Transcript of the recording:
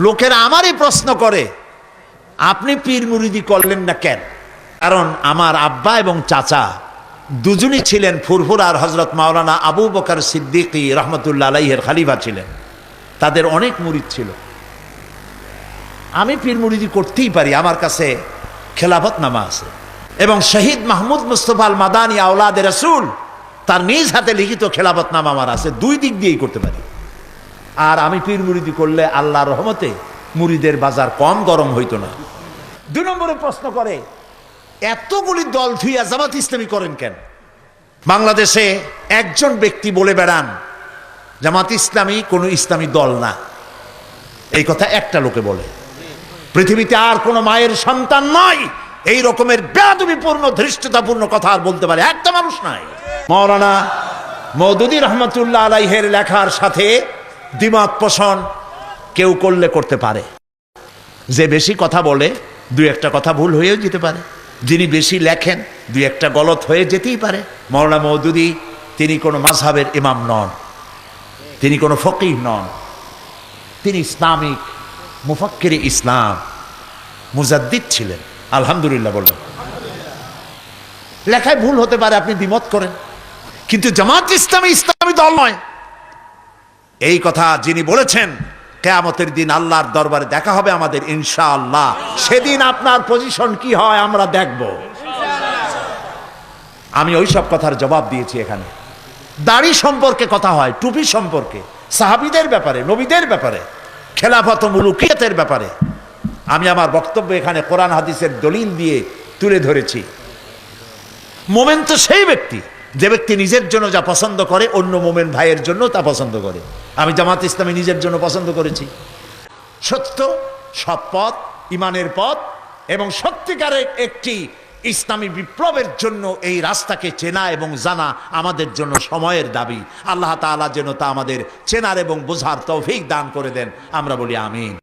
লোকেরা আমারই প্রশ্ন করে, আপনি পীর মুরিদি করলেন না কেন? কারণ আমার আব্বা এবং চাচা দুজনই ছিলেন ফুরফুরার হজরত মাওলানা আবু বকর সিদ্দিকী রহমতুল্লাহ আলাইহির খলিফা ছিলেন। তাদের অনেক মুরিদ ছিল। আমি পীর মুরিদি করতেই পারি, আমার কাছে খেলাফতনামা আছে এবং শহীদ মাহমুদ মুস্তফা আল মাদানী আওলাদে রাসূল তার নিজ হাতে লিখিত খেলাফতনামা আমার আছে। দুই দিক দিয়েই করতে পারি। আর আমি পীর মুরিদি করলে আল্লাহর রহমতে মুরিদের বাজার কম গরম হইতো না। 2 নম্বরে প্রশ্ন করে, এতগুলি দল থুইয়া জামাত ইসলামী করেন কেন? বাংলাদেশে একজন ব্যক্তি বলে বেড়ান জামাত ইসলামী কোনো ইসলামী দল না, এই কথা একটা লোকে বলে। পৃথিবীতে আর কোনো মায়ের সন্তান নয় এই রকমের বেয়াদবিপূর্ণ ধৃষ্টতাপূর্ণ কথা আর বলতে পারে একটা মানুষ নাই। মাওলানা মওদুদী রহমতুল্লাহ আলাইহির লেখার সাথে দ্বিমত পোষণ কেউ করলে করতে পারে। যে বেশি কথা বলে 2-1টা কথা ভুল হয়েও যেতে পারে, যিনি বেশি লেখেন 2-1টা গলত হয়ে যেতেই পারে। মাওলানা মওদুদী তিনি কোনো মাযহাবের ইমাম নন, তিনি কোনো ফকিহ নন, তিনি ইসলামিক মুফাক্কিরে ইসলাম মুজাদ্দিদ ছিলেন। আলহামদুলিল্লাহ বললেন। লেখায় ভুল হতে পারে, আপনি দ্বিমত করেন, কিন্তু জামাত ইসলামী ইসলামী দল নয় এই কথা যিনি বলেছেন, কিয়ামতের দিন আল্লাহর দরবারে দেখা হবে আমাদের ইনশাআল্লাহ। সেদিন আপনার পজিশন কি হয় আমরা দেখব। আমি ওই সব কথার জবাব দিয়েছি। এখানে দাড়ি সম্পর্কে কথা হয়, টুপি সম্পর্কে, সাহাবীদের ব্যাপারে, নবীদের ব্যাপারে, খেলাফত ও মুলুকিয়াতের ব্যাপারে আমি আমার বক্তব্য এখানে কোরআন হাদিসের দলিল দিয়ে তুলে ধরেছি। মোমেন তো সেই ব্যক্তি যে ব্যক্তি নিজের জন্য যা পছন্দ করে অন্য মোমেন ভাইয়ের জন্য তা পছন্দ করে। আমি জামাত ইসলামী নিজের জন্য পছন্দ করেছি। সত্য, সৎ পথ, ইমানের পথ এবং সত্যিকারের একটি ইসলামী বিপ্লবের জন্য এই রাস্তাকে চেনা এবং জানা আমাদের জন্য সময়ের দাবি। আল্লাহ তাআলা যেন তা আমাদের চেনার এবং বোঝার তৌফিক দান করে দেন। আমরা বলি আমিন।